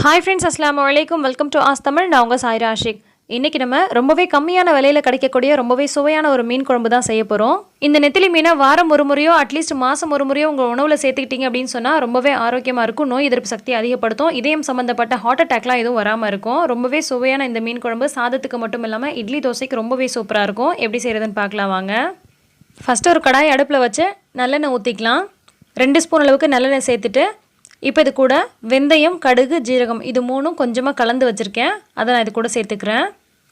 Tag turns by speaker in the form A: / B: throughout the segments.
A: Hi friends, Assalamu alaikum. Welcome to Asktamil. நான் உங்க சாய்ரா ஆஷிக். இன்னைக்கு நம்ம ரொம்பவே கம்மியான விலையில கிடைக்கக்கூடிய ரொம்பவே சுவையான ஒரு மீன் குழம்பு தான் செய்ய போறோம். இந்த நெத்திலி மீனை வாரம் ஒரு முறையோ அட்லீஸ்ட் மாசம் ஒரு முறையோ உங்க உணவுல சேர்த்துக்கிட்டீங்க அப்படின்னு சொன்னா ரொம்பவே ஆரோக்கியமா இருக்கும். நோய் எதிர்ப்பு சக்தி அதிகப்படுத்தும். இதயம் சம்பந்தப்பட்ட ஹார்ட் அட்டாக்லாம் எதுவும் வராம இருக்கும். ரொம்பவே சுவையான இந்த மீன் குழம்பு சாதத்துக்கு மட்டும் இல்லாம இட்லி தோசைக்கு ரொம்பவே சூப்பரா இருக்கும். எப்படி செய்யறதுன்னு பார்க்கலாம் வாங்க. ஃபர்ஸ்ட் ஒரு கடாய் அடுப்புல வச்சு நல்லெண்ணெய் ஊத்திக்கலாம். 2 ஸ்பூன் அளவுக்கு நல்லெண்ணெய் சேர்த்துட்டு இப்போ இது கூட வெந்தயம், கடுகு, ஜீரகம் இது மூணும் கொஞ்சமாக கலந்து வச்சுருக்கேன். அதை நான் இது கூட சேர்த்துக்கிறேன்.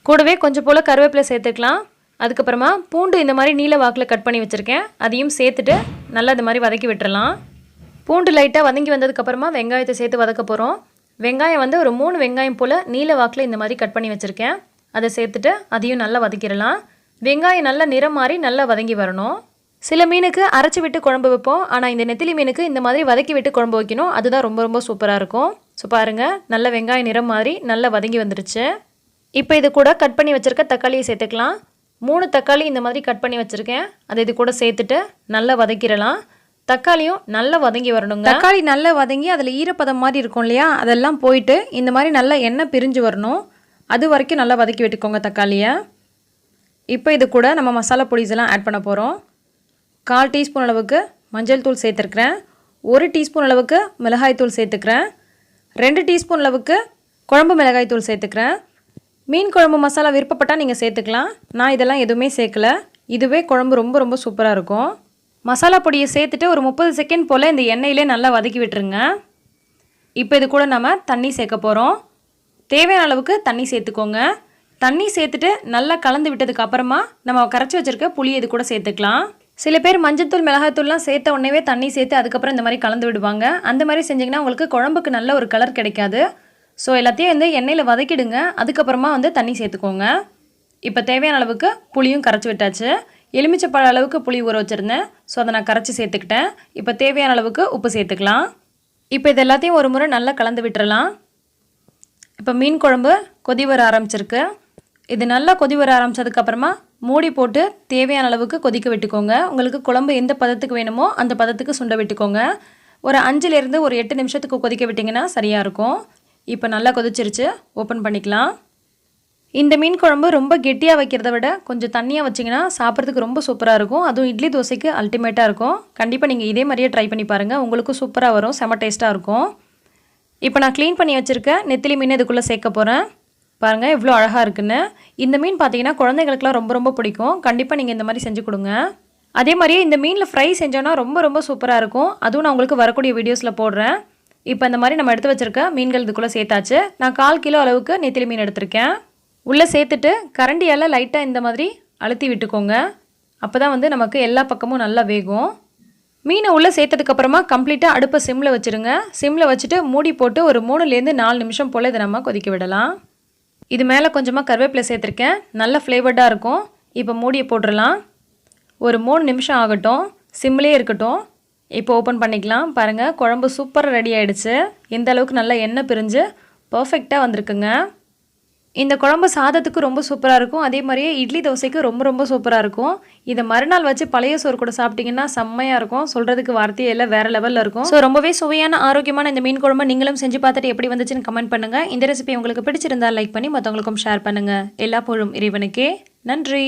A: கூடவே கொஞ்சம் போல் கருவேப்பிலை சேர்த்துக்கலாம். அதுக்கப்புறமா பூண்டு இந்த மாதிரி நீல வாக்கில் கட் பண்ணி வச்சுருக்கேன். அதையும் சேர்த்துட்டு நல்லா இந்த மாதிரி வதக்கி விட்டுறலாம். பூண்டு லைட்டாக வதங்கி வந்ததுக்கப்புறமா வெங்காயத்தை சேர்த்து வதக்க போகிறோம். வெங்காயம் வந்து ஒரு 3 வெங்காயம் போல் நீல வாக்கில் இந்த மாதிரி கட் பண்ணி வச்சுருக்கேன். அதை சேர்த்துட்டு அதையும் நல்லா வதக்கிடலாம். வெங்காயம் நல்லா நிறம் மாறி நல்லா வதங்கி வரணும். சில மீனுக்கு அரைச்சி விட்டு குழம்பு வைப்போம். ஆனால் இந்த நெத்திலி மீனுக்கு இந்த மாதிரி வதக்கி விட்டு குழம்பு வைக்கணும். அதுதான் ரொம்ப ரொம்ப சூப்பராக இருக்கும். ஸோ பாருங்கள், நல்ல வெங்காயம் நிறம் மாதிரி நல்லா வதங்கி வந்துருச்சு. இப்போ இது கூட கட் பண்ணி வச்சுருக்க தக்காளியை சேர்த்துக்கலாம். 3 தக்காளி இந்த மாதிரி கட் பண்ணி வச்சுருக்கேன். அதை இது கூட சேர்த்துட்டு நல்லா வதக்கிடலாம். தக்காளியும் நல்லா வதங்கி வரணுங்க. தக்காளி நல்லா வதங்கி அதில் ஈரப்பதம் மாதிரி இருக்கும் இல்லையா, அதெல்லாம் போயிட்டு இந்த மாதிரி நல்லா எண்ணெய் பிரிஞ்சு வரணும். அது வரைக்கும் நல்லா வதக்கி விட்டுக்கோங்க தக்காளியை. இப்போ இது கூட நம்ம மசாலா பொடிஸ் எல்லாம் ஆட் பண்ண போகிறோம். 1/4 டீஸ்பூன் அளவுக்கு மஞ்சள் தூள் சேர்த்துருக்கிறேன். 1 டீஸ்பூன் அளவுக்கு மிளகாய் தூள் சேர்த்துக்கிறேன். 2 டீஸ்பூன் அளவுக்கு குழம்பு மிளகாய் தூள் சேர்த்துக்கிறேன். மீன் குழம்பு மசாலா விருப்பப்பட்டால் நீங்கள் சேர்த்துக்கலாம். நான் இதெல்லாம் எதுவுமே சேர்க்கல. இதுவே குழம்பு ரொம்ப ரொம்ப சூப்பராக இருக்கும். மசாலா பொடியை சேர்த்துட்டு ஒரு 30 செகண்ட் போல் இந்த எண்ணெயிலே நல்லா வதக்கி விட்டுருங்க. இப்போ இது கூட நம்ம தண்ணி சேர்க்க போகிறோம். தேவையான அளவுக்கு தண்ணி சேர்த்துக்கோங்க. தண்ணி சேர்த்துட்டு நல்லா கலந்து விட்டதுக்கு அப்புறமா நம்ம கரைச்சி வச்சுருக்க புளி இது கூட சேர்த்துக்கலாம். சில பேர் மஞ்சத்தூள் மிளகாய்த்தூள்லாம் சேர்த்த உடனே தண்ணி சேர்த்து அதுக்கப்புறம் இந்த மாதிரி கலந்து விடுவாங்க. அந்த மாதிரி செஞ்சிங்கன்னா உங்களுக்கு குழம்புக்கு நல்ல ஒரு கலர் கிடைக்காது. ஸோ எல்லாத்தையும் வந்து எண்ணெயில் வதக்கிடுங்க. அதுக்கப்புறமா வந்து தண்ணி சேர்த்துக்கோங்க. இப்போ தேவையான அளவுக்கு புளியும் கரைச்சி விட்டாச்சு. எலுமிச்சைப்பழ அளவுக்கு புளி ஊற வச்சுருந்தேன். ஸோ அதை நான் கரைச்சி சேர்த்துக்கிட்டேன். இப்போ தேவையான அளவுக்கு உப்பு சேர்த்துக்கலாம். இப்போ இது எல்லாத்தையும் ஒரு முறை நல்லா கலந்து விட்டுறலாம். இப்போ மீன் குழம்பு கொதி வர ஆரம்பிச்சிருக்கு. இது நல்லா கொதி வர ஆரம்பித்ததுக்கப்புறமா மூடி போட்டு தேவையான அளவுக்கு கொதிக்க விட்டுக்கோங்க. உங்களுக்கு குழம்பு எந்த பதத்துக்கு வேணுமோ அந்த பதத்துக்கு சுண்ட விட்டுக்கோங்க. ஒரு 5லேருந்து ஒரு 8 நிமிஷத்துக்கு கொதிக்க விட்டிங்கன்னா சரியாக இருக்கும். இப்போ நல்லா கொதிச்சிருச்சு. ஓப்பன் பண்ணிக்கலாம். இந்த மீன் குழம்பு ரொம்ப கெட்டியாக வைக்கிறத விட கொஞ்சம் தண்ணியாக வச்சிங்கன்னா சாப்பிட்றதுக்கு ரொம்ப சூப்பராக இருக்கும். அதுவும் இட்லி தோசைக்கு அல்டிமேட்டாக இருக்கும். கண்டிப்பாக நீங்கள் இதே மாதிரியே ட்ரை பண்ணி பாருங்கள். உங்களுக்கும் சூப்பராக வரும். செம டேஸ்ட்டாக இருக்கும். இப்போ நான் க்ளீன் பண்ணி வச்சுருக்க நெத்திலி மீன் இதுக்குள்ளே சேர்க்க போகிறேன். பாருங்கள் எவ்வளோ அழகாக இருக்குன்னு. இந்த மீன் பார்த்தீங்கன்னா குழந்தைங்களுக்குலாம் ரொம்ப ரொம்ப பிடிக்கும். கண்டிப்பாக நீங்கள் இந்த மாதிரி செஞ்சு கொடுங்க. அதே மாதிரியே இந்த மீனில் ஃப்ரை செஞ்சோன்னா ரொம்ப ரொம்ப சூப்பராக இருக்கும். அதுவும் நான் உங்களுக்கு வரக்கூடிய வீடியோஸில் போடுறேன். இப்போ இந்த மாதிரி நம்ம எடுத்து வச்சுருக்க மீன்கள் இதுக்குள்ளே சேர்த்தாச்சு. நான் 1/4 கிலோ அளவுக்கு நெத்திலி மீன் எடுத்திருக்கேன். உள்ளே சேர்த்துட்டு கரண்டியால் லைட்டாக இந்த மாதிரி அழுத்தி விட்டுக்கோங்க. அப்போ தான் வந்து நமக்கு எல்லா பக்கமும் நல்லா வேகும். மீனை உள்ளே சேர்த்ததுக்கப்புறமா கம்ப்ளீட்டாக அடுப்பை சிம்மில் வச்சுருங்க. சிம்மில் வச்சுட்டு மூடி போட்டு ஒரு 3லேருந்து 4 நிமிஷம் போல் இதை நம்ம கொதிக்க விடலாம். இது மேலே கொஞ்சமாக கருவேப்பிலை சேர்த்துருக்கேன். நல்ல ஃப்ளேவர்டாக இருக்கும். இப்போ மூடியை போட்டுடலாம். ஒரு 3 நிமிஷம் ஆகட்டும். சிம்மிலே இருக்கட்டும். இப்போ ஓப்பன் பண்ணிக்கலாம். பாருங்கள் குழம்பு சூப்பராக ரெடி ஆகிடுச்சு. எந்த அளவுக்கு நல்லா எண்ணெய் பிரிஞ்சு பர்ஃபெக்டாக வந்திருக்குங்க. இந்த குழம்பு சாதத்துக்கு ரொம்ப சூப்பராக இருக்கும். அதே மாதிரியே இட்லி தோசைக்கு ரொம்ப ரொம்ப சூப்பராக இருக்கும். இதை மறுநாள் வச்சு பழைய சோறு கூட சாப்பிட்டிங்கன்னா செம்மையாக இருக்கும். சொல்கிறதுக்கு வார்த்தையே இல்லை, வேறு லெவலில் இருக்கும். ஸோ ரொம்பவே சுவையான ஆரோக்கியமான இந்த மீன் குழம்பு நீங்களும் செஞ்சு பார்த்துட்டு எப்படி வந்துச்சுன்னு கமெண்ட் பண்ணுங்கள். இந்த ரெசிபி உங்களுக்கு பிடிச்சிருந்தால் லைக் பண்ணி மற்றவங்களுக்கும் ஷேர் பண்ணுங்கள். எல்லா புகழும் இறைவனுக்கே. நன்றி.